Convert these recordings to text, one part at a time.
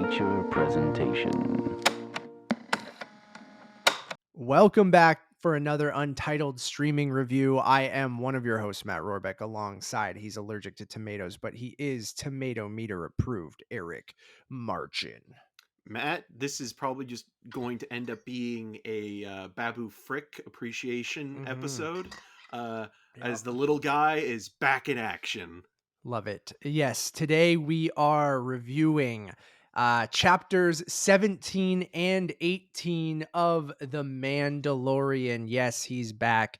feature presentation. Welcome back for another Untitled streaming review. I am one of your hosts, Matt Rohrbeck, alongside he's allergic to tomatoes, but he is tomato meter approved, Eric Marchin. Matt, this is probably just going to end up being a Babu Frick appreciation episode, as the little guy is back in action. Love it. Yes, today we are reviewing chapters 17 and 18 of The Mandalorian. Yes, he's back.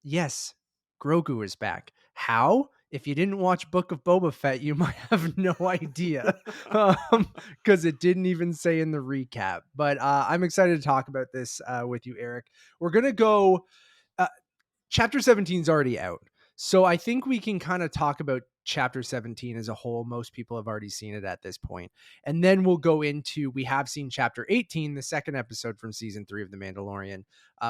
Yes, Grogu is back. How? If you didn't watch Book of Boba Fett, you might have no idea, because it didn't even say in the recap. But I'm excited to talk about this with you, Eric. We're going to go... Chapter 17 is already out. So I think we can kind of talk about chapter 17 as a whole. Most people have already seen it at this point. And then we'll go into, we have seen chapter 18, the second episode from season 3 of The Mandalorian,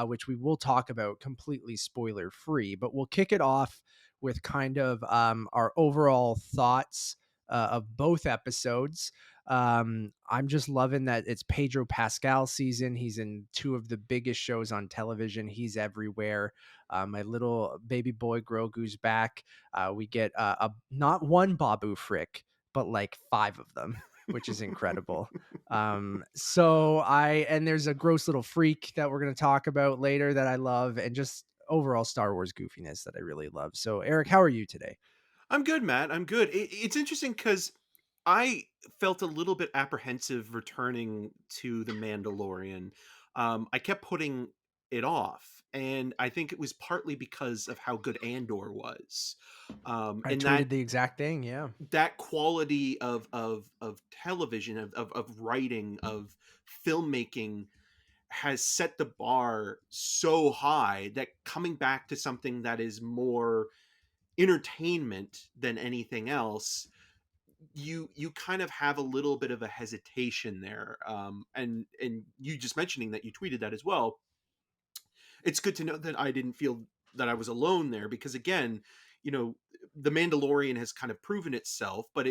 which we will talk about completely spoiler free, but we'll kick it off with kind of our overall thoughts of both episodes. I'm just loving that it's Pedro Pascal season. He's in 2 of the biggest shows on television. He's everywhere. My little baby boy Grogu's back. We get not one Babu Frick, but like 5 of them, which is incredible. And there's a gross little freak that we're going to talk about later that I love, and just overall Star Wars goofiness that I really love. So Eric, how are you today? I'm good, Matt. I'm good. It's interesting because I felt a little bit apprehensive returning to The Mandalorian. I kept putting it off, and I think it was partly because of how good Andor was. I And tweeted the exact thing. Yeah. that quality of television, of writing, of filmmaking has set the bar so high that coming back to something that is more entertainment than anything else, you kind of have a little bit of a hesitation there. And you just mentioning that you tweeted that as well, it's good to know that I didn't feel that I was alone there, because again, you know, the Mandalorian has kind of proven itself, but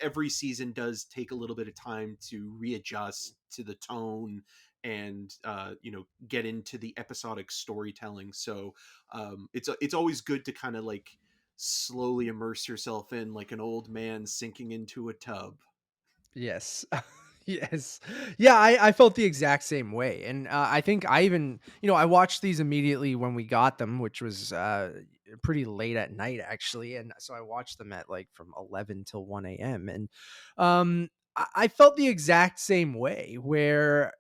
every season does take a little bit of time to readjust to the tone and get into the episodic storytelling. So it's always good to kind of like slowly immerse yourself in, like an old man sinking into a tub. Yes. Yes. Yeah, I felt the exact same way. And I think I even, I watched these immediately when we got them, which was pretty late at night, actually. And so I watched them at like from 11 till 1 a.m. And I felt the exact same way, where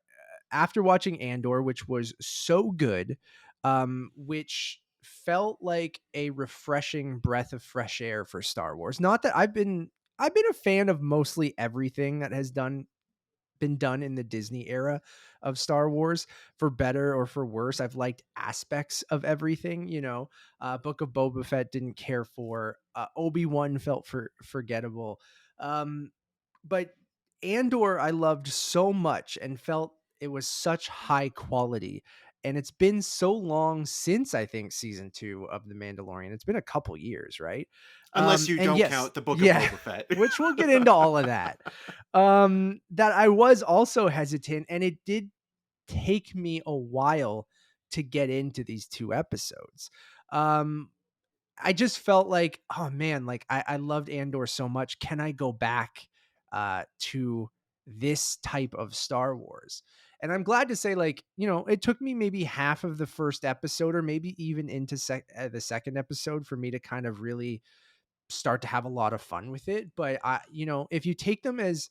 after watching Andor, which was so good, which felt like a refreshing breath of fresh air for Star Wars. Not that I've been a fan of mostly everything that has been done in the Disney era of Star Wars, for better or for worse. I've liked aspects of everything, Book of Boba Fett didn't care for, Obi-Wan felt forgettable. But Andor I loved so much and felt it was such high quality. And it's been so long since, I think, season 2 of The Mandalorian. It's been a couple years, right? Unless you And don't yes, count the Book of yeah, Boba Fett. which we'll get into all of that. That I was also hesitant, and it did take me a while to get into these 2 episodes. I just felt like, oh man, like I loved Andor so much. Can I go back to this type of Star Wars? And I'm glad to say, like, it took me maybe half of the first episode, or maybe even into the second episode, for me to kind of really start to have a lot of fun with it. But if you take them as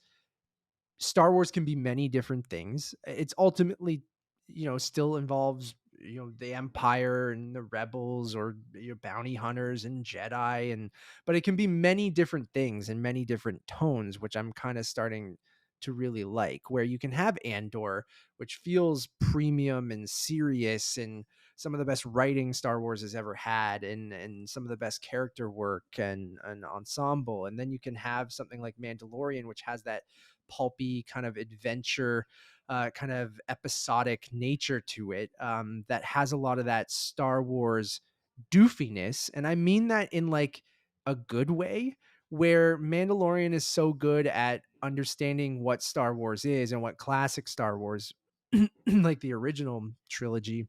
Star Wars can be many different things, it's ultimately, still involves, the Empire and the Rebels, or your bounty hunters and Jedi, but it can be many different things and many different tones, which I'm kind of starting to really like, where you can have Andor, which feels premium and serious, and some of the best writing Star Wars has ever had, and some of the best character work and ensemble. And then you can have something like Mandalorian, which has that pulpy kind of adventure, kind of episodic nature to it, that has a lot of that Star Wars doofiness. And I mean that in like a good way, where Mandalorian is so good at understanding what Star Wars is and what classic Star Wars, like the original trilogy,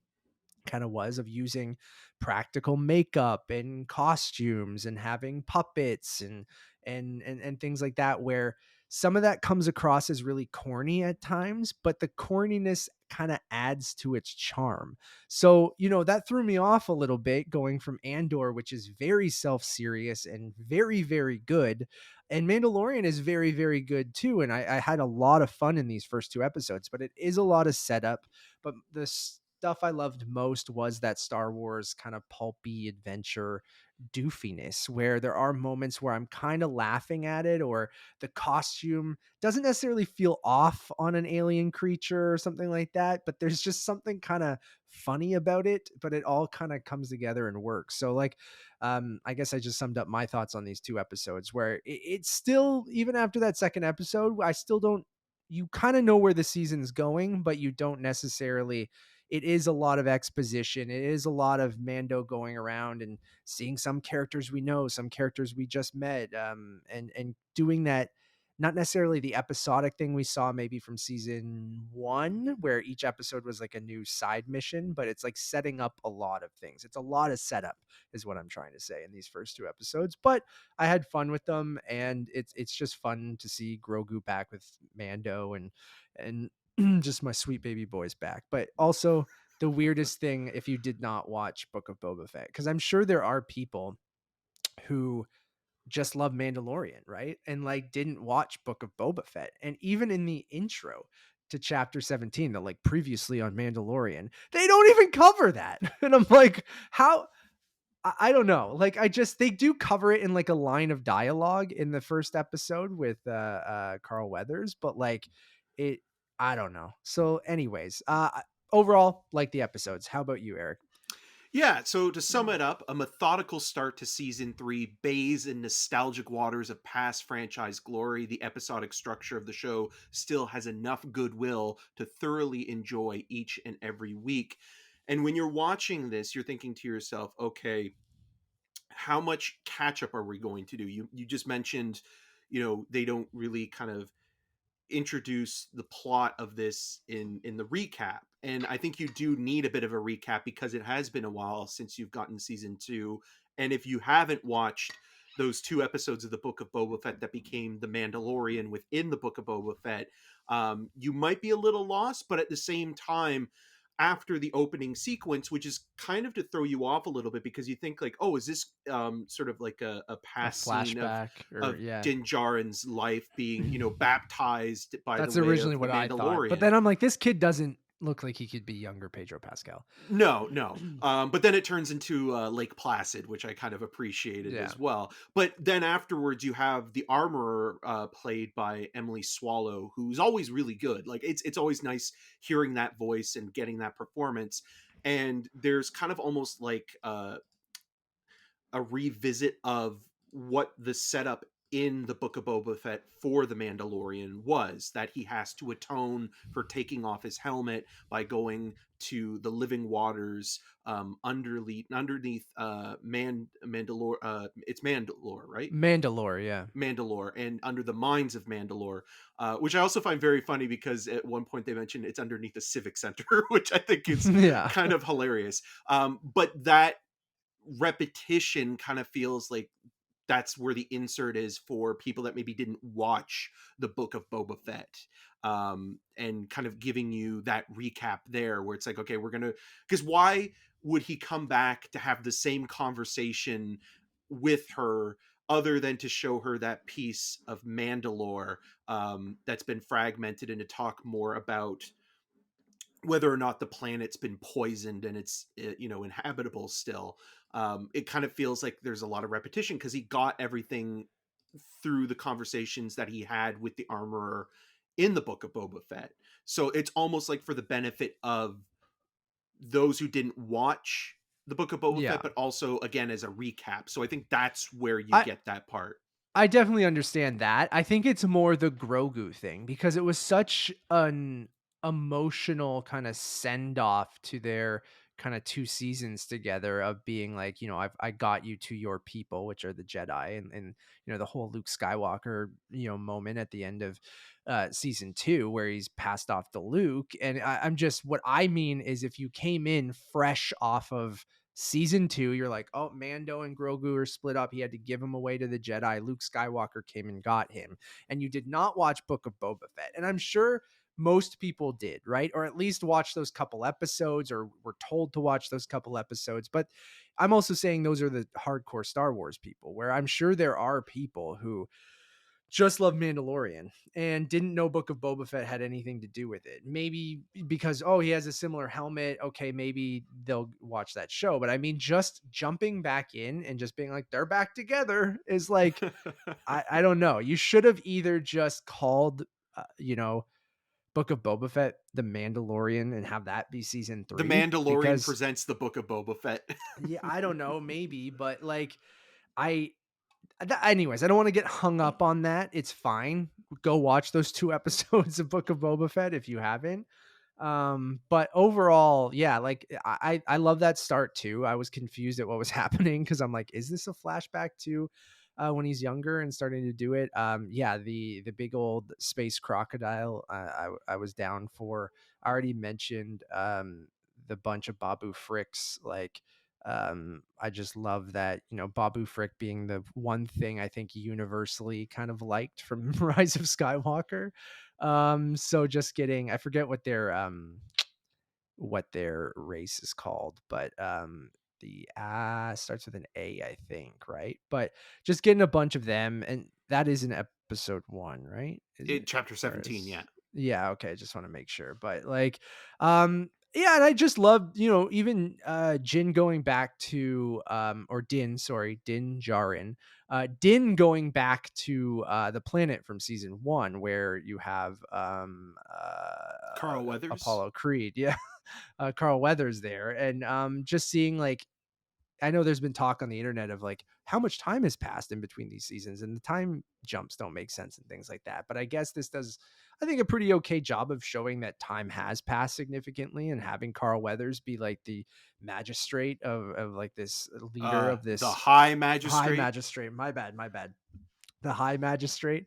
kind of was, of using practical makeup and costumes and having puppets and things like that, where some of that comes across as really corny at times, but the corniness kind of adds to its charm. So, that threw me off a little bit, going from Andor, which is very self-serious and very, very good, and Mandalorian is very, very good too. And I had a lot of fun in these first two episodes, but it is a lot of setup. But the stuff I loved most was that Star Wars kind of pulpy adventure doofiness, where there are moments where I'm kind of laughing at it, or the costume doesn't necessarily feel off on an alien creature or something like that, but there's just something kind of funny about it, but it all kind of comes together and works. So, like, I guess I just summed up my thoughts on these two episodes, where it's still, even after that second episode, I still don't, you kind of know where the season's going, but you don't necessarily. It is a lot of exposition. It is a lot of Mando going around and seeing some characters we know, some characters we just met, and doing that. Not necessarily the episodic thing we saw maybe from season one, where each episode was like a new side mission, but it's like setting up a lot of things. It's a lot of setup, is what I'm trying to say, in these first two episodes. But I had fun with them, and it's just fun to see Grogu back with Mando, and just my sweet baby boys back. But also the weirdest thing, if you did not watch Book of Boba Fett, because I'm sure there are people who just love Mandalorian, right? And like didn't watch Book of Boba Fett. And even in the intro to chapter 17, that like previously on Mandalorian, they don't even cover that. And I'm like, how? I don't know. Like, they do cover it in like a line of dialogue in the first episode with Carl Weathers, but like it, I don't know. So anyways, overall, like the episodes. How about you, Eric? Yeah, so to sum it up, a methodical start to season 3 bathes in nostalgic waters of past franchise glory. The episodic structure of the show still has enough goodwill to thoroughly enjoy each and every week. And when you're watching this, you're thinking to yourself, okay, how much catch up are we going to do? You just mentioned, they don't really kind of introduce the plot of this in the recap, and I think you do need a bit of a recap because it has been a while since you've gotten season 2. And if you haven't watched those 2 episodes of the Book of Boba Fett that became the Mandalorian within the Book of Boba Fett, you might be a little lost. But at the same time, after the opening sequence, which is kind of to throw you off a little bit, because you think like, oh, is this sort of like a A past scene flashback, or of yeah. Din Djarin's life being, baptized by the That's way originally of the what I thought. But Mandalorian. then I'm like, this kid doesn't look like he could be younger Pedro Pascal. No, no. But then it turns into Lake Placid, which I kind of appreciated Yeah. as well. But then afterwards, you have the armorer played by Emily Swallow, who's always really good. Like it's always nice hearing that voice and getting that performance. And there's kind of almost like a revisit of what the setup in the Book of Boba Fett for the Mandalorian was, that he has to atone for taking off his helmet by going to the living waters underneath Mandalore. It's Mandalore, right? Mandalore, yeah. Mandalore, and under the mines of Mandalore, which I also find very funny because at one point they mentioned it's underneath the Civic Center, which I think is Yeah. kind of hilarious. But that repetition kind of feels like that's where the insert is for people that maybe didn't watch the Book of Boba Fett, and kind of giving you that recap there where it's like, okay, we're gonna, because why would he come back to have the same conversation with her other than to show her that piece of Mandalore that's been fragmented, and to talk more about whether or not the planet's been poisoned and it's inhabitable still. It kind of feels like there's a lot of repetition because he got everything through the conversations that he had with the armorer in the Book of Boba Fett. So it's almost like for the benefit of those who didn't watch the Book of Boba Yeah. Fett, but also again as a recap. So I think that's where you I get that part. I definitely understand that. I think it's more the Grogu thing, because it was such an emotional kind of send off to their kind of 2 seasons together of being like, I got you to your people, which are the Jedi, and the whole Luke Skywalker, moment at the end of season 2 where he's passed off to Luke. And I'm just, what I mean is, if you came in fresh off of season 2, you're like, oh, Mando and Grogu are split up. He had to give him away to the Jedi. Luke Skywalker came and got him. And you did not watch Book of Boba Fett. And I'm sure most people did, right? Or at least watch those couple episodes, or were told to watch those couple episodes. But I'm also saying those are the hardcore Star Wars people, where I'm sure there are people who just love Mandalorian and didn't know Book of Boba Fett had anything to do with it. Maybe because, oh, he has a similar helmet. Okay, maybe they'll watch that show. But I mean, just jumping back in and just being like, they're back together is like, I don't know. You should have either just called, Book of Boba Fett The Mandalorian and have that be season The 3, Mandalorian because presents the Book of Boba Fett. yeah, I don't know, maybe, but like, I anyways, I don't want to get hung up on that. It's fine. Go watch those 2 episodes of Book of Boba Fett if you haven't. But overall, yeah, like I love that start too. I was confused at what was happening, because I'm like, is this a flashback to when he's younger and starting to do it? Yeah, the big old space crocodile, I was down for. I already mentioned the bunch of Babu Fricks. Like, I just love that, Babu Frick being the one thing I think universally kind of liked from Rise of Skywalker. So just getting, I forget what their race is called, but the starts with an A, I think, right? But just getting a bunch of them, and that is in episode 1, right? Is it? Chapter Or 17, is, yeah. yeah, okay, just want to make sure. But like, yeah, and I just love, even Jin going back to or Din, sorry, Din Djarin. Din going back to the planet from season 1, where you have Carl Weathers. Apollo Creed. Yeah. Carl Weathers there. And just seeing, like, I know there's been talk on the internet of like how much time has passed in between these seasons, and the time jumps don't make sense and things like that. But I guess this does, I think, a pretty okay job of showing that time has passed significantly, and having Carl Weathers be like the magistrate of like this leader of The this High high Magistrate. magistrate. My bad. The high magistrate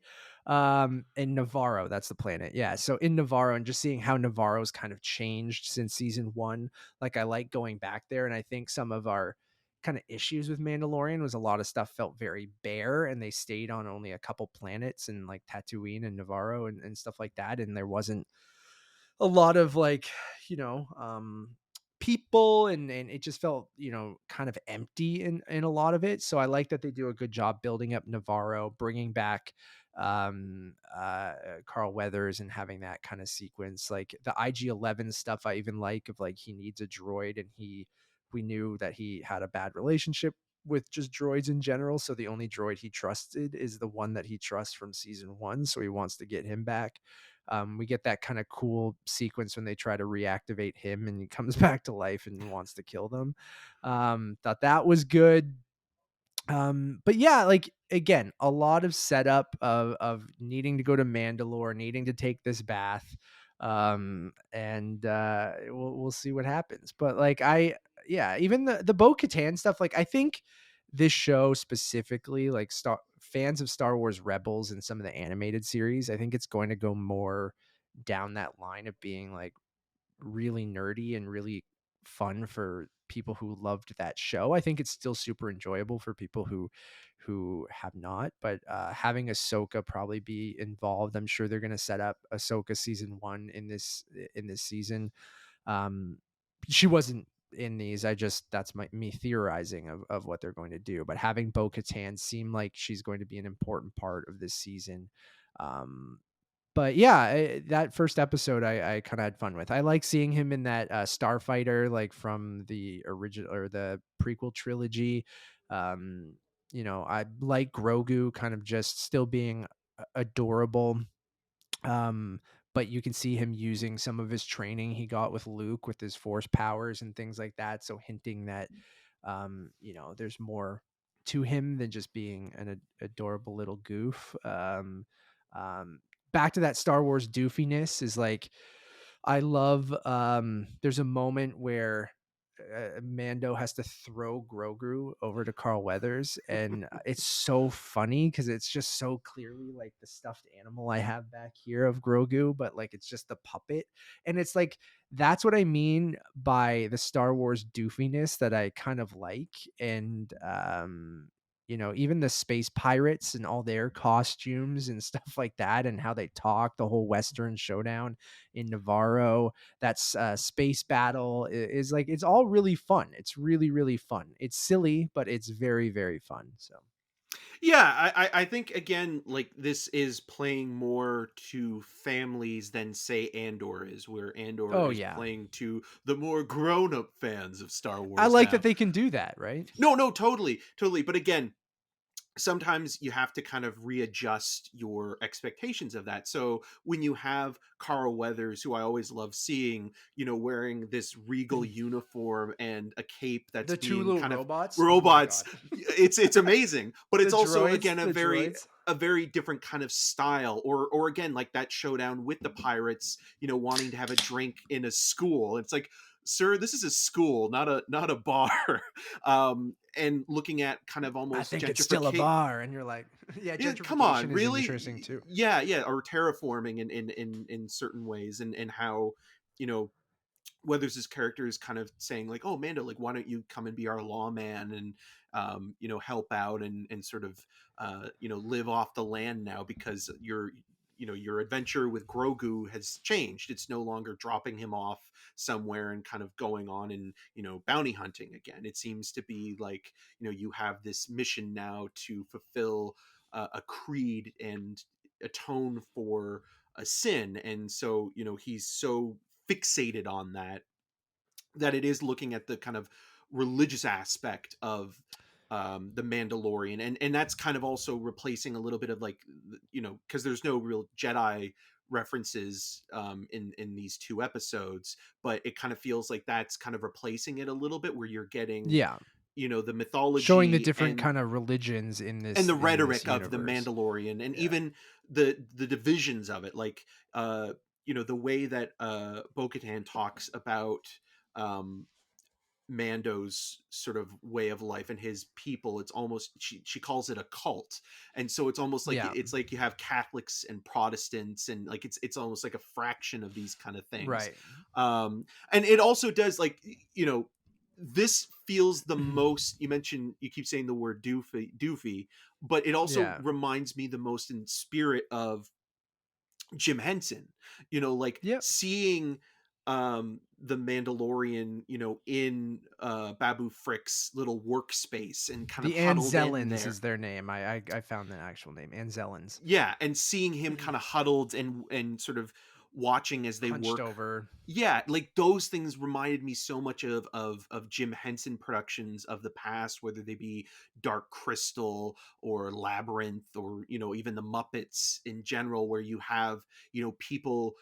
in Navarro. That's the planet. Yeah. So in Navarro, and just seeing how Navarro's kind of changed since season 1, like, I like going back there. And I think some of our kind of issues with Mandalorian was a lot of stuff felt very bare, and they stayed on only a couple planets, and like Tatooine and Navarro and stuff like that. And there wasn't a lot of like, you know, people, and it just felt, kind of empty in a lot of it. So I like that they do a good job building up Navarro, bringing back Carl Weathers, and having that kind of sequence. Like the IG-11 stuff I even like, of like, he needs a droid, and we knew that he had a bad relationship with just droids in general, so the only droid he trusted is the one that he trusts from season 1, so he wants to get him back. We get that kind of cool sequence when they try to reactivate him, and he comes back to life and wants to kill them. Thought that was good. But yeah, like, again, a lot of setup of needing to go to Mandalore, needing to take this bath. And we'll see what happens. But like, yeah, even the Bo-Katan stuff, like, I think this show specifically, like, fans of Star Wars Rebels and some of the animated series, I think it's going to go more down that line of being like really nerdy and really fun for people who loved that show. I think it's still super enjoyable for people who have not, but having Ahsoka probably be involved. I'm sure they're going to set up Ahsoka season 1 in this season. She wasn't in these. That's me theorizing of what they're going to do, but having Bo-Katan seem like she's going to be an important part of this season. But yeah, that first episode I kind of had fun with. I like seeing him in that Starfighter, like from the original or the prequel trilogy. Um, I like Grogu kind of just still being adorable. Um, but you can see him using some of his training he got with Luke with his force powers and things like that. So hinting that, there's more to him than just being an adorable little goof. Um, Back to that Star Wars doofiness is like, I love, there's a moment where Mando has to throw Grogu over to Carl Weathers, and it's so funny because it's just so clearly like the stuffed animal I have back here of Grogu, but like it's just the puppet, and it's like that's what I mean by the Star Wars doofiness that I kind of like, and even the space pirates and all their costumes and stuff like that, and how they talk, the whole Western showdown in Navarro, that's space battle is like it's all really fun. It's really really fun. It's silly, but it's very very fun. So Yeah, I think again, like this is playing more to families than say Andor is, where Andor oh is yeah, playing to the more grown-up fans of Star I Wars like that now. they can do that, right? No, no, totally, totally. But again, sometimes you have to kind of readjust your expectations of that. So when you have Carl Weathers, who I always love seeing, wearing this regal uniform and a cape that's The two being little kind of robots, oh my robots, god. it's amazing. But the it's also droids again the droids a very different kind of style. Or again, like that showdown with the pirates, wanting to have a drink in a school. It's like, sir, this is a school, not a bar. And looking at kind of I almost think it's still a gentrification. bar, and you're like yeah, Yeah, come on, gentrification is interesting really? too. Yeah, yeah, or terraforming in certain ways, and how you know Weathers' character is kind of saying like, "Oh, Mando, like, why don't you come and be our lawman and help out and sort of live off the land now because your adventure with Grogu has changed. It's no longer dropping him off somewhere and kind of going on and bounty hunting again. It seems to be like you have this mission now to fulfill a creed and atone for a sin, and so he's so fixated on that it is looking at the kind of religious aspect of the Mandalorian, and that's kind of also replacing a little bit of like because there's no real Jedi references in these two episodes, but it kind of feels like that's kind of replacing it a little bit, where you're getting Yeah, the showing the mythology different kind of religions and the in this rhetoric of the universe. Mandalorian, and Yeah, even the divisions of it, like the way that Bo-Katan talks about um Mando's sort of way of life and his people. It's almost, she calls it a cult, and so it's almost like yeah, it's like you have Catholics and Protestants, and like it's almost like a fraction of these kind of things. right. And it also does like this feels the most. You keep saying the word doofy, but it also Yeah, reminds me the most in spirit of Jim Henson, like yep. seeing the Mandalorian, in Babu Frick's little workspace and kind of The huddled in Anzellans there. is their name. I found the actual name. Anzellans. Yeah, and seeing him kind of huddled and sort of watching as they Hunched work. over. Yeah, like those things reminded me so much of Jim Henson productions of the past, whether they be Dark Crystal or Labyrinth or even the Muppets in general, where you have people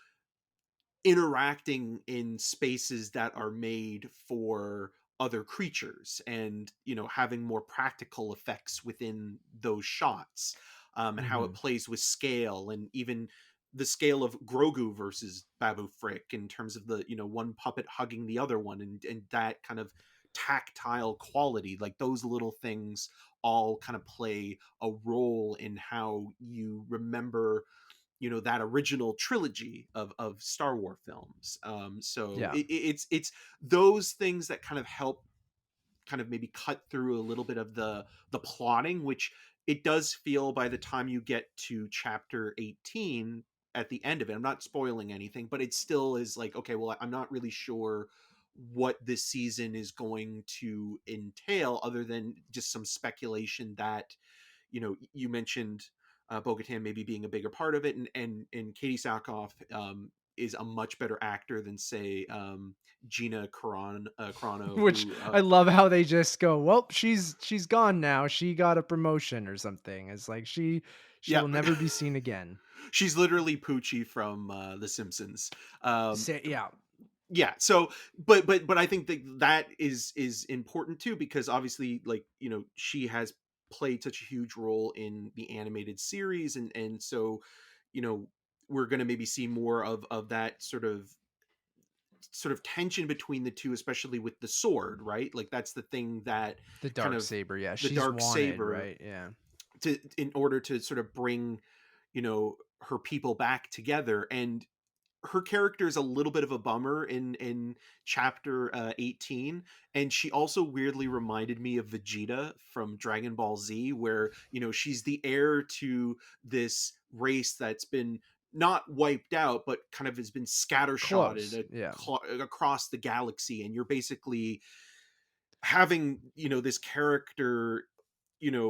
interacting in spaces that are made for other creatures, and having more practical effects within those shots, and how it Mhm. plays with scale, and even the scale of Grogu versus Babu Frick in terms of the one puppet hugging the other one, and that kind of tactile quality, like those little things all kind of play a role in how you remember that original trilogy of Star Wars films. So Yeah. it's those things that kind of help kind of maybe cut through a little bit of the plotting, which it does feel by the time you get to chapter 18 at the end of it. I'm not spoiling anything, but it still is like, okay, well, I'm not really sure what this season is going to entail, other than just some speculation that you mentioned Bo-Katan maybe being a bigger part of it, and Katee Sackhoff is a much better actor than say Gina Carano, Which who I love how they just go, "Well, she's gone now. She got a promotion or something." It's like she yeah, will never be seen again. she's literally Poochie from The Simpsons. Um, Say, yeah. yeah, so but I think that is important too, because obviously, like, she has played such a huge role in the animated series, and so you know we're going to maybe see more of that sort of sort of tension between the two, especially with the sword, right? Like that's the thing that The kind dark of saber, yeah, the she's dark wanted, saber, right? Yeah. to in order to sort of bring, her people back together. And her character is a little bit of a bummer in chapter 18, and she also weirdly reminded me of Vegeta from Dragon Ball Z, where she's the heir to this race that's been not wiped out but kind of has been Close. scattershotted Yeah. across the galaxy. And you're basically having this character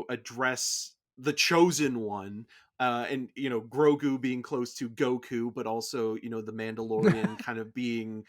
address the chosen one, and Grogu being close to Goku, but also the Mandalorian kind of being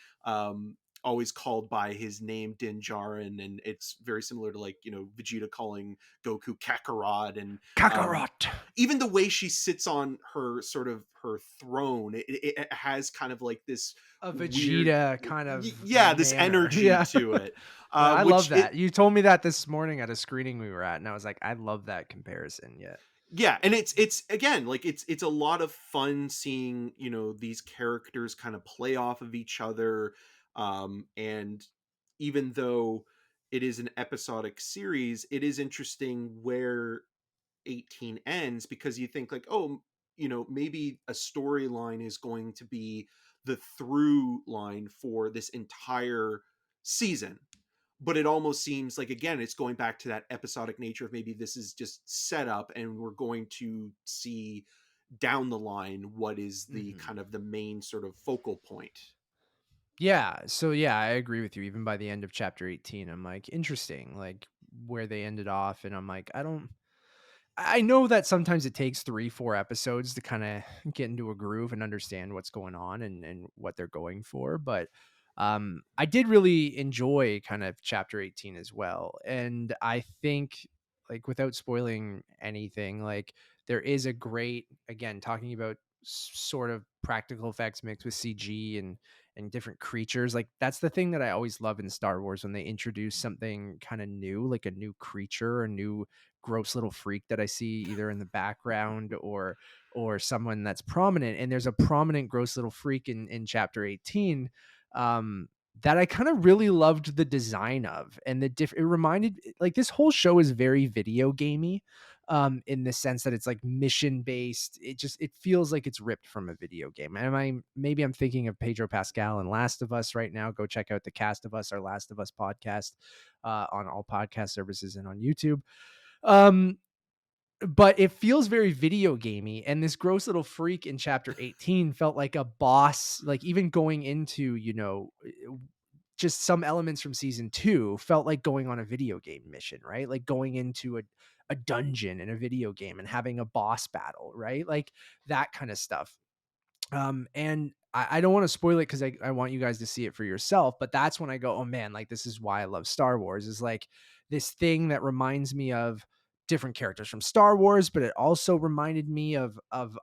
always called by his name Din Djarin. And it's very similar to like Vegeta calling Goku Kakarot. And um Kakarot. even the way she sits on her sort of her throne, it has kind of like this A weird, Vegeta kind of yeah, this manner. energy Yeah. to it, I love which it that. You told me that this morning at a screening we were at, and I was like, I love that comparison. Yeah. yeah. And it's again, like it's a lot of fun seeing these characters kind of play off of each other. And even though it is an episodic series, it is interesting where 18 ends, because you think like, oh, maybe a storyline is going to be the through line for this entire season. But it almost seems like, again, it's going back to that episodic nature of maybe this is just set up and we're going to see down the line what is the Mhm. kind of the main sort of focal point. Yeah. So yeah, I agree with you. Even by the end of chapter 18, I'm like, interesting, like where they ended off. And I'm like, I know that sometimes it takes 3, 4 episodes to kind of get into a groove and understand what's going on and what they're going for. But I did really enjoy kind of chapter 18 as well. And I think, like, without spoiling anything, like, there is a great, again, talking about sort of practical effects mixed with CG and different creatures. Like, that's the thing that I always love in Star Wars, when they introduce something kind of new, like a new creature, a new gross little freak that I see either in the background or someone that's prominent. And there's a prominent gross little freak in chapter 18 um that I kind of really loved the design of. And it reminded, like, this whole show is very video gamey, in the sense that it's like mission based. It feels like it's ripped from a video game. And maybe I'm thinking of Pedro Pascal and Last of Us right now. Go check out the Cast of Us, our Last of Us podcast, on all podcast services and on YouTube. um but it feels very video gamey, and this gross little freak in chapter 18 felt like a boss. Like, even going into, just some elements from season 2 felt like going on a video game mission, right? Like going into a dungeon in a video game and having a boss battle, right? Like that kind of stuff. And I don't want to spoil it because I want you guys to see it for yourself. But that's when I go, oh man, like, this is why I love Star Wars, is like this thing that reminds me of different characters from Star Wars, but it also reminded me of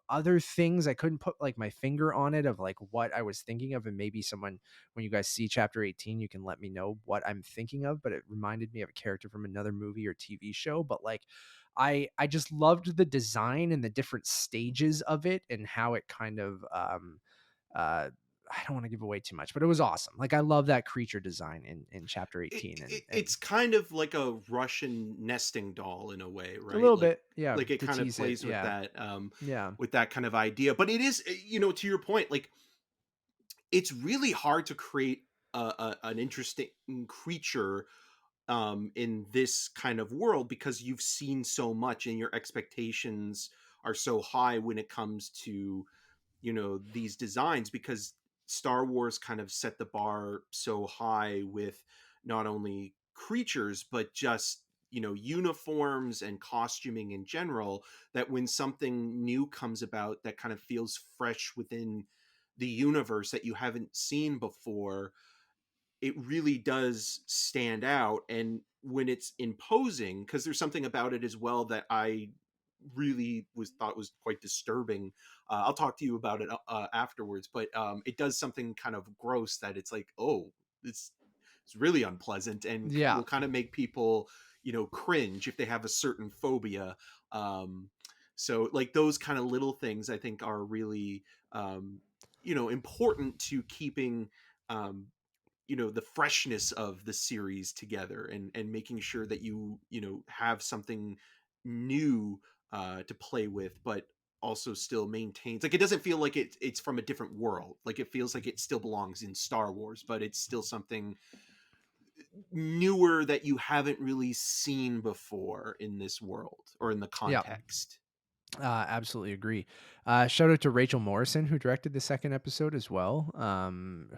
other things. I couldn't put like my finger on it, of like what I was thinking of. And maybe someone, when you guys see chapter 18, you can let me know what I'm thinking of. But it reminded me of a character from another movie or TV show. But like, I just loved the design and the different stages of it and how it kind of I don't want to give away too much, but it was awesome. Like, I love that creature design in chapter it, 18 it, and it's kind of like a Russian nesting doll in a way, a right? little bit, yeah, Like it to kind of tease it. plays Yeah. Yeah. with that kind of idea. But it is, to your point, like it's really hard to create an interesting creature in this kind of world, because you've seen so much and your expectations are so high when it comes to these designs, because Star Wars kind of set the bar so high with not only creatures but just uniforms and costuming in general, that when something new comes about that kind of feels fresh within the universe that you haven't seen before, it really does stand out. And when it's imposing, because there's something about it as well that I really was thought was quite disturbing. I'll talk to you about it afterwards, but it does something kind of gross that it's like, oh, it's really unpleasant and Yeah. will kind of make people cringe if they have a certain phobia. So like those kind of little things I think are really important to keeping um the freshness of the series together, and making sure that have something new to play with, but also still maintains, like, it doesn't feel like it's from a different world. Like, it feels like it still belongs in Star Wars, but it's still something newer that you haven't really seen before in this world or in the Yeah. context. Absolutely agree. Shout out to Rachel Morrison, who directed the second episode as well,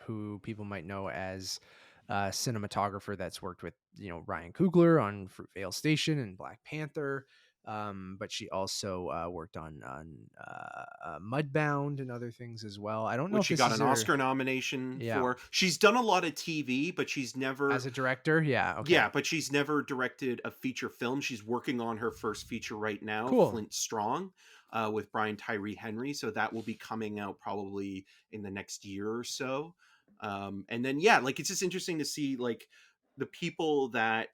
who people might know as a cinematographer that's worked with, Ryan Coogler on Fruitvale Station and Black Panther. But she also worked on Mudbound and other things as well. I don't know Which if she this got is an her, Oscar nomination yeah, for. She's done a lot of TV, but she's as never. a director. Yeah. Okay. Yeah, but she's never directed a feature film. She's working on her first feature right now, Cool. Flint Strong, with Brian Tyree Henry. So that will be coming out probably in the next year or so. And then, yeah, like, it's just interesting to see, like, the people that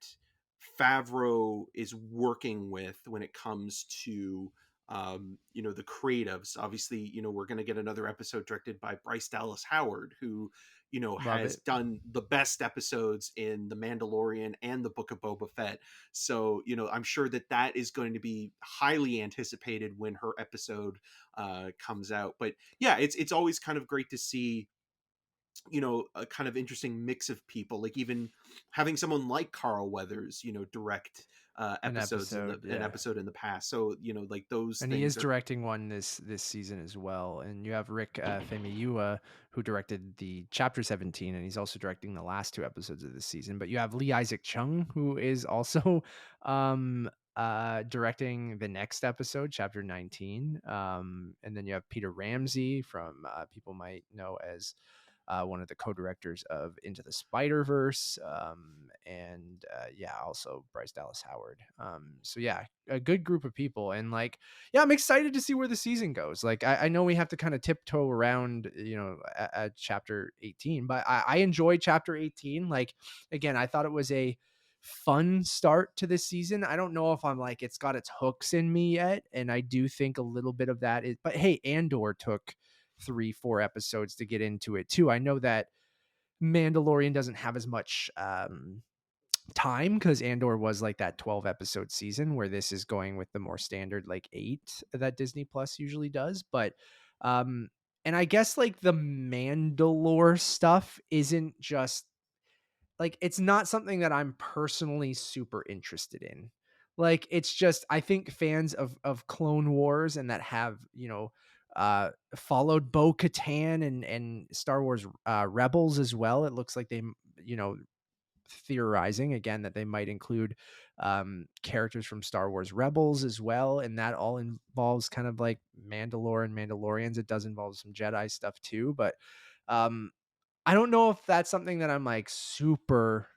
Favreau is working with when it comes to the creatives. Obviously, we're going to get another episode directed by Bryce Dallas Howard, who Love has it. done the best episodes in The Mandalorian and the Book of Boba Fett. So, I'm sure that is going to be highly anticipated when her episode comes out. But yeah, it's always kind of great to see a kind of interesting mix of people, like even having someone like Carl Weathers direct An episodes in episode. an Yeah. episode in the past. So like those And he is things are. directing one this season as well. And you have Rick Famuyiwa, who directed the chapter 17, and he's also directing the last two episodes of this season. But you have Lee Isaac Chung, who is also directing the next episode, chapter 19. And then you have Peter Ramsey from people might know as one of the co-directors of Into the Spider-Verse, and yeah, also Bryce Dallas Howard. So yeah, a good group of people, and like, yeah, I'm excited to see where the season goes. Like, I know we have to kind of tiptoe around, at chapter 18, but I enjoyed chapter 18. Like, again, I thought it was a fun start to this season. I don't know if I'm like it's got its hooks in me yet, and I do think a little bit of that is. But hey, Andor took 3-4 episodes to get into it too. I know that Mandalorian doesn't have as much time because Andor was like that 12 episode season, where this is going with the more standard like 8 that Disney Plus usually does. But um and I guess like the Mandalore stuff isn't just like, it's not something that I'm personally super interested in. Like, it's just, I think fans of Clone Wars and that have, followed Bo-Katan and Star Wars Rebels as well. It looks like they, you know, theorizing again that they might include characters from Star Wars Rebels as well, and that all involves kind of like Mandalore and Mandalorians. It does involve some Jedi stuff too, but um I don't know if that's something that I'm like super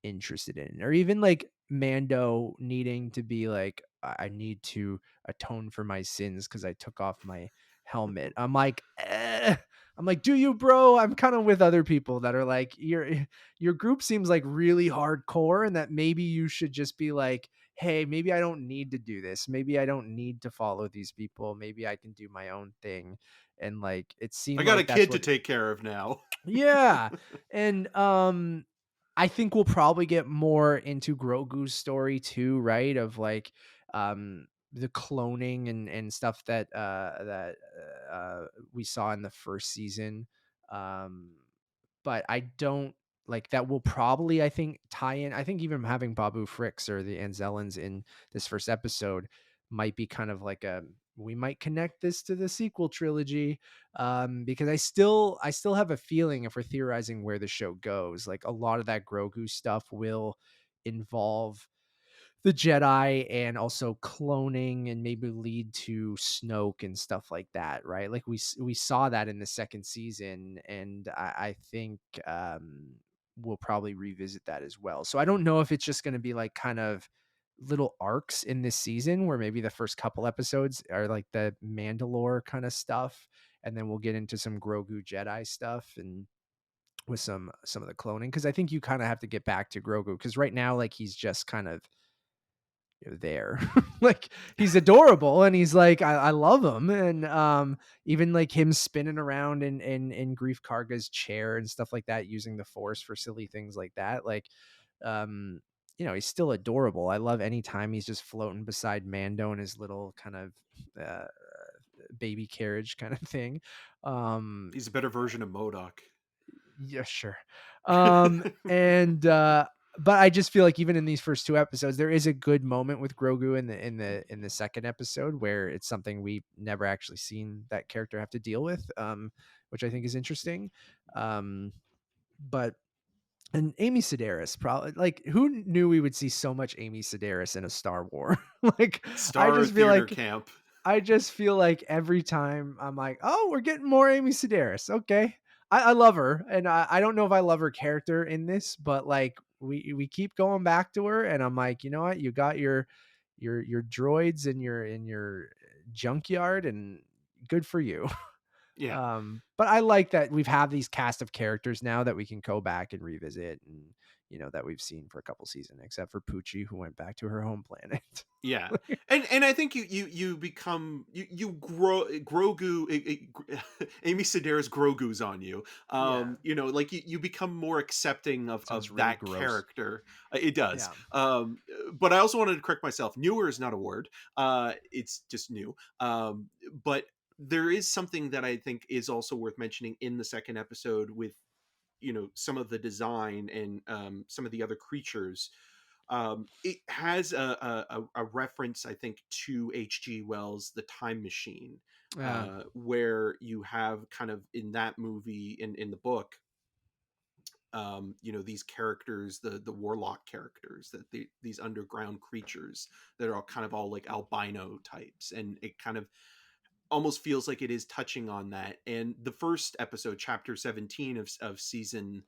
interested in, or even like Mando needing to be like, I need to atone for my sins because I took off my helmet. I'm like, I'm like, do you, bro? I'm kind of with other people that are like, your group seems like really hardcore, and that maybe you should just be like, hey, maybe I don't need to do this. Maybe I don't need to follow these people. Maybe I can do my own thing. And like, it I seemed got a like that's kid to what. take care of now. Yeah. And I think we'll probably get more into Grogu's story too, right? Of like the cloning and stuff that we saw in the first season. Um but I don't like that will probably, I think, tie in. I think even having Babu Fricks or the Anzellans in this first episode might be kind of like a, we might connect this to the sequel trilogy, because I still have a feeling, if we're theorizing where the show goes, like a lot of that Grogu stuff will involve the Jedi and also cloning and maybe lead to Snoke and stuff like that, right? Like we saw that in the second season, and I think we'll probably revisit that as well. So I don't know if it's just going to be like kind of little arcs in this season where maybe the first couple episodes are like the Mandalore kind of stuff, and then we'll get into some Grogu Jedi stuff and with some of the cloning, because I think you kind of have to get back to Grogu, because right now like he's just kind of there. Like, he's adorable, and he's like, I love him. And even like him spinning around in Grief Karga's chair and stuff like that, using the force for silly things like that. Like, um, he's still adorable. I love any time he's just floating beside Mando in his little kind of uh, baby carriage kind of thing. Um, He's a better version of Modoc. yeah, sure. And but I just feel like even in these first two episodes, there is a good moment with Grogu in the second episode where it's something we've never actually seen that character have to deal with, which I think is interesting. But and Amy Sedaris, probably, like, who knew we would see so much Amy Sedaris in a Star War? Like, I Star just feel theater like camp. I just feel like every time I'm like, oh, we're getting more Amy Sedaris. Okay. I love her. And I don't know if I love her character in this, but like we keep going back to her, and I'm like, you know what? You got your droids in your junkyard, and good for you. Yeah. But I like that we've had these cast of characters now that we can go back and revisit, and that we've seen for a couple seasons, except for Poochie, who went back to her home planet. Yeah, and I think you become you grow Grogu Amy Sedaris Grogu's on you. Yeah. Like you become more accepting Sounds of really that gross. character. It does. Yeah. But I also wanted to correct myself. Newer is not a word. It's just new. But there is something that I think is also worth mentioning in the second episode with some of the design and some of the other creatures. It has a reference, I think, to H.G. Wells' The Time Machine, Yeah. where you have kind of in that movie, in the book, these characters, the warlock characters, that these underground creatures that are all kind of all like albino types, and it kind of almost feels like it is touching on that. And the first episode, chapter 17 of season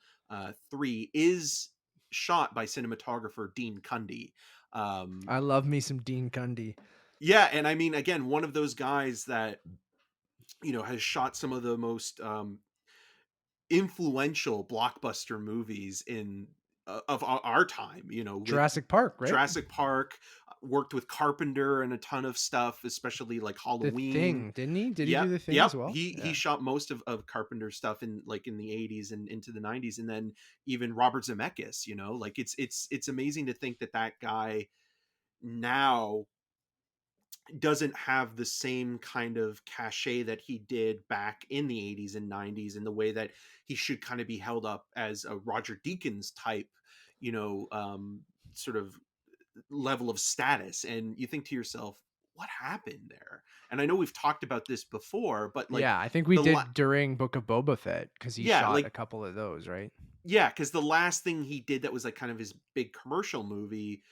3, is shot by cinematographer Dean Cundy. I love me some Dean Cundy. Yeah, and I mean, again, one of those guys that has shot some of the most influential blockbuster movies in of our time. With Jurassic Park, right? Jurassic Park, worked with Carpenter and a ton of stuff, especially like The Halloween. Thing, didn't he? Did he do Yep, The Thing yep. as well? He Yeah. shot most of Carpenter's stuff in the 80s and into the 90s, and then even Robert Zemeckis. Like it's amazing to think that guy now doesn't have the same kind of cachet that he did back in the 80s and 90s, in the way that he should kind of be held up as a Roger Deakins type, sort of level of status. And you think to yourself, what happened there? And I know we've talked about this before, but like Yeah, I think we the did during Book of Boba Fett, because he yeah, shot a like couple of those, right? yeah, because the last thing he did that was like kind of his big commercial movie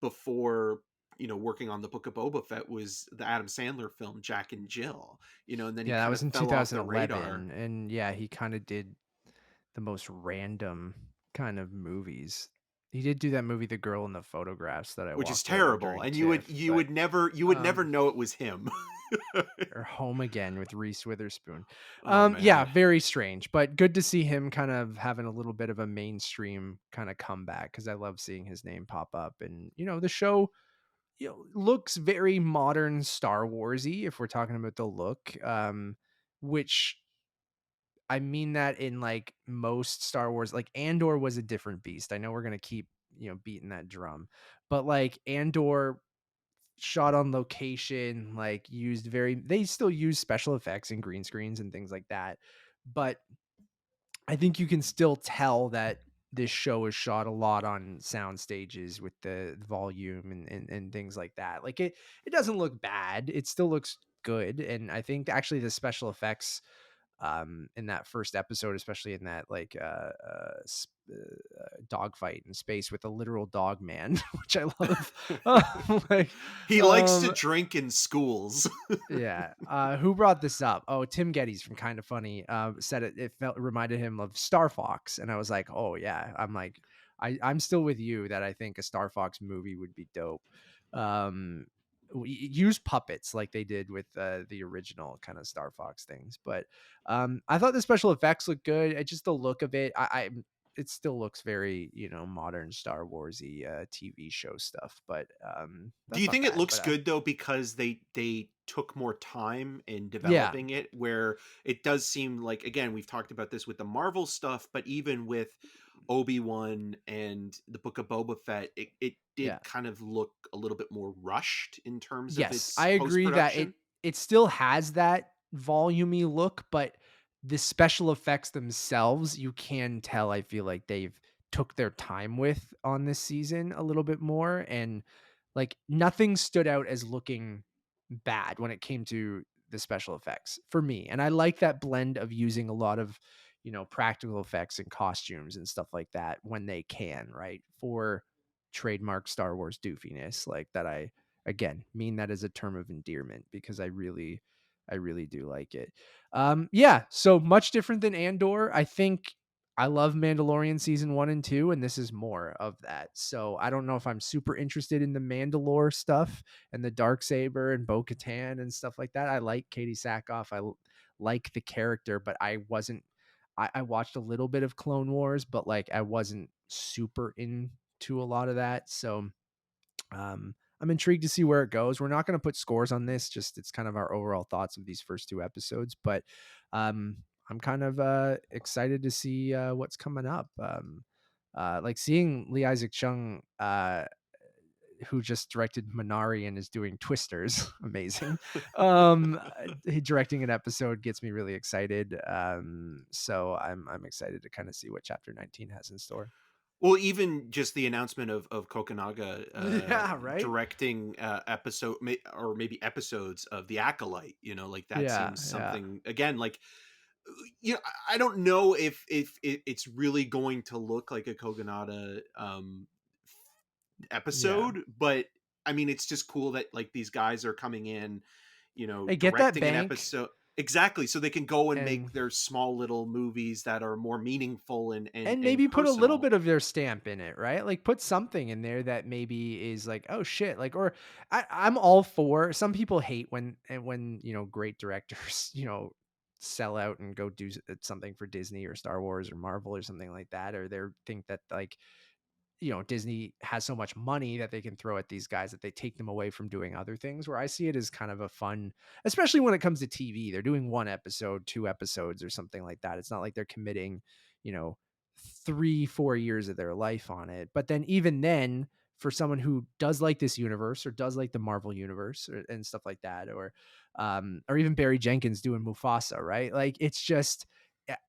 before working on the Book of Boba Fett was the Adam Sandler film Jack and Jill. And then he Yeah, that kind of was in fell off the radar. 2011, and yeah, he kind of did the most random kind of movies. He did do that movie, The Girl in the Photographs, that I Which is walked over terrible, during and TIFF, but you would never know it was him. or Home Again with Reese Witherspoon. Oh Yeah, man. very strange, but good to see him kind of having a little bit of a mainstream kind of comeback, because I love seeing his name pop up. And the show looks very modern Star Warsy, if we're talking about the look, which I mean that in like most Star Wars. Like, Andor was a different beast. I know we're gonna keep beating that drum, but like, Andor shot on location, like, they still use special effects and green screens and things like that, but I think you can still tell that this show is shot a lot on sound stages with the volume and things like that. Like, it doesn't look bad. It still looks good. And I think actually the special effects in that first episode, especially in that like dogfight in space with a literal dog man, which I love. Like, He likes to um, drink in schools. yeah. Who brought this up? Oh, Tim Geddes from Kind of Funny said it reminded him of Star Fox. And I was like, oh yeah. I'm like, I'm still with you that I think a Star Fox movie would be dope. Um, use puppets like they did with the original kind of Star Fox things. But I thought the special effects looked good. Just the look of it. it still looks very, modern Star Warsy TV show stuff, but Do that's you not think it bad. looks But good though because they took more time in yeah, developing it, where it does seem like, again, we've talked about this with the Marvel stuff, but even with Obi-Wan and the Book of Boba Fett, it yeah. did kind of look a little bit more rushed in terms of Yes, its I agree that it post-production. it still has that volumey look, but the special effects themselves, you can tell I feel like they've took their time with on this season a little bit more, and like nothing stood out as looking bad when it came to the special effects for me. And I like that blend of using a lot of, practical effects and costumes and stuff like that when they can, right? For trademark Star Wars doofiness, like that. I again mean that as a term of endearment because I really do like it. Yeah, so much different than Andor. I think I love Mandalorian season 1 and 2, and this is more of that. So I don't know if I'm super interested in the Mandalore stuff and the dark saber and Bo-Katan and stuff like that. I like Katee Sackhoff. Like the character, but I wasn't. I watched a little bit of Clone Wars, but like I wasn't super into a lot of that. So I'm intrigued to see where it goes. We're not going to put scores on this, just it's kind of our overall thoughts of these first 2 episodes, but I'm kind of excited to see what's coming up. Like seeing Lee Isaac Chung, who just directed Minari and is doing Twisters, amazing. He directing an episode gets me really excited. So I'm excited to kind of see what chapter 19 has in store. Well, even just the announcement of Kokunaga Yeah, right. directing or maybe episodes of The Acolyte, like that Yeah, seems yeah, something, again, like, I don't know if it's really going to look like a Kogonada yeah. episode, but I mean, it's just cool that like these guys are coming in, Hey, get that directing an bank episode. Exactly, so they can go and and make their small little movies that are more meaningful and maybe put a little personal. bit of their stamp in it, right? Like put something in there that maybe is like, oh shit, like, or I'm all for. Some people hate when great directors sell out and go do something for Disney or Star Wars or Marvel or something like that, or they think that like Disney has so much money that they can throw at these guys that they take them away from doing other things. Where I see it as kind of a fun, especially when it comes to TV. They're doing 1 episode, 2 episodes, or something like that. It's not like they're committing, you know, 3-4 years of their life on it. But then even then, for someone who does like this universe or does like the Marvel universe and stuff like that, or even Barry Jenkins doing Mufasa, right? Like it's just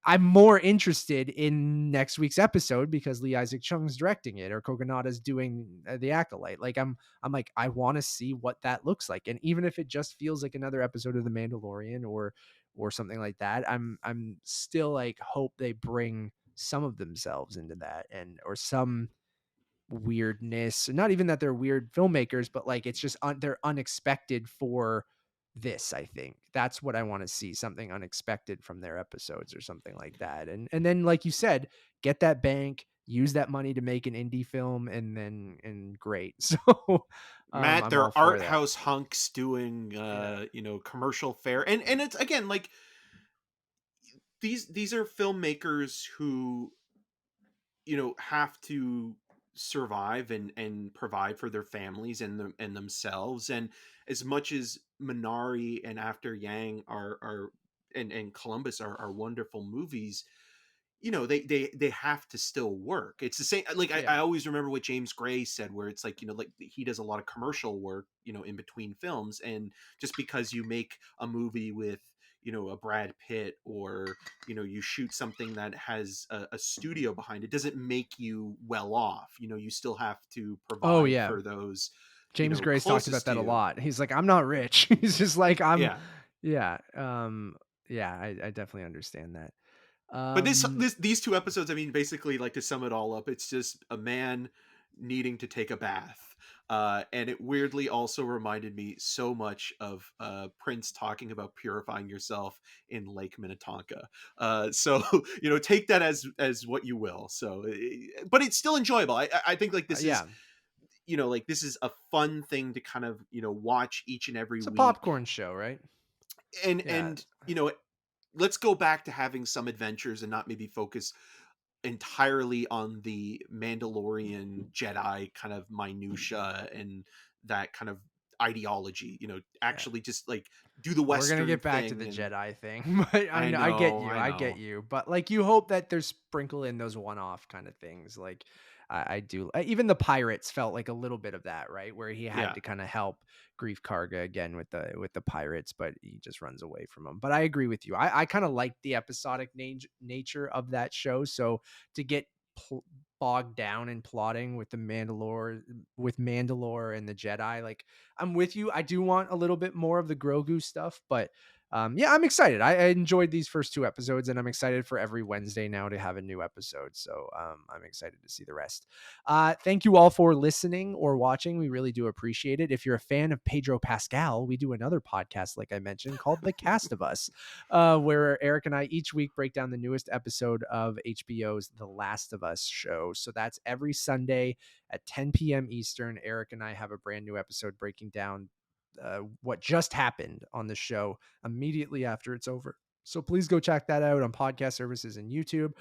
I'm more interested in next week's episode because Lee Isaac Chung's directing it or Kogonada's doing the Acolyte. Like I'm like I want to see what that looks like, and even if it just feels like another episode of The Mandalorian or something like that, I'm still like hope they bring some of themselves into that and or some weirdness. Not even that they're weird filmmakers, but like it's just they're unexpected for this. I think that's what I want to see, something unexpected from their episodes or something like that. And then like you said, get that bank, use that money to make an indie film, and great. So Matt, I'm all they're for art that. house hunks doing Yeah. commercial fare, and it's, again, like, these are filmmakers who have to survive and provide for their families and themselves. And as much as Minari and After Yang are and Columbus are wonderful movies, they have to still work. It's the same, like, I Yeah. always remember what James Gray said, where it's like, like he does a lot of commercial work, in between films. And just because you make a movie with a Brad Pitt, or you shoot something that has a studio behind it, doesn't make you well off. You still have to Oh provide yeah. for those James Gray's talked about closest to that a you. lot. He's like, I'm not rich. He's just like, Yeah. yeah. Yeah, I definitely understand that. But Um, these 2 episodes, I mean, basically, like, to sum it all up, it's just a man needing to take a bath. And it weirdly also reminded me so much of Prince talking about purifying yourself in Lake Minnetonka. So take that as what you will. So, but it's still enjoyable. I think, like, this is yeah. like, this is a fun thing to kind of watch each and every It's a week. popcorn show, right? And Yeah. let's go back to having some adventures and not maybe focus entirely on the Mandalorian Jedi kind of minutia and that kind of ideology, Yeah. actually just like do the We're gonna Western get back to the thing. And Jedi thing, but I I know, I get know, you, I I get know. you. But like, you hope that there's sprinkle in those one-off kind of things. Like, I do. Even the pirates felt like a little bit of that, right? Where he had Yeah. to kind of help Grief Karga again with the pirates, but he just runs away from them. But I agree with you. I kind of like the episodic nature of that show. So to get bogged down in plotting with Mandalore and the Jedi, like, I'm with you. I do want a little bit more of the Grogu stuff, but yeah, I'm excited. I enjoyed these first 2 episodes, and I'm excited for every Wednesday now to have a new episode. So I'm excited to see the rest. Thank you all for listening or watching. We really do appreciate it. If you're a fan of Pedro Pascal, we do another podcast, like I mentioned, called The Cast of Us, where Eric and I each week break down the newest episode of HBO's The Last of Us show. So that's every Sunday at 10 p.m. Eastern. Eric and I have a brand new episode breaking down what just happened on the show immediately after it's over. So please go check that out on podcast services and YouTube.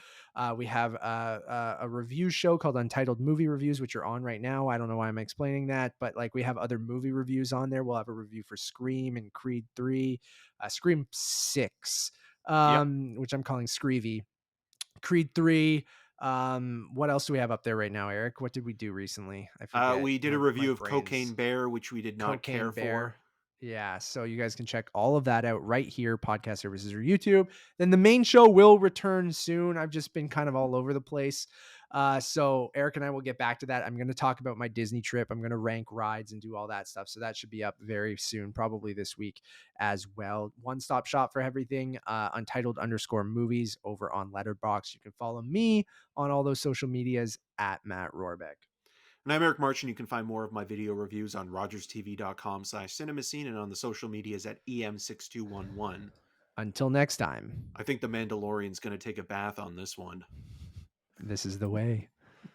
We have a review show called Untitled Movie Reviews, which are on right now. I don't know why I'm explaining that, but like, we have other movie reviews on there. We'll have a review for Scream and Creed 3, Scream 6, Yep. which I'm calling Screevy, Creed 3. What else do we have up there right now, Eric? What did we do recently? I forget. We did a My review of brain's Cocaine Bear, which we did not Cocaine care for. Bear. Yeah, so you guys can check all of that out right here, podcast services or YouTube. Then the main show will return soon. I've just been kind of all over the place. So Eric and I will get back to that. I'm going to talk about my Disney trip. I'm going to rank rides and do all that stuff. So that should be up very soon, probably this week as well. One-stop shop for everything, Untitled_movies over on Letterboxd. You can follow me on all those social medias at Matt Rohrbeck. And I'm Eric March, and you can find more of my video reviews on rogerstv.com/cinemascene and on the social medias at EM6211. Until next time, I think the Mandalorian's going to take a bath on this one. this is the way.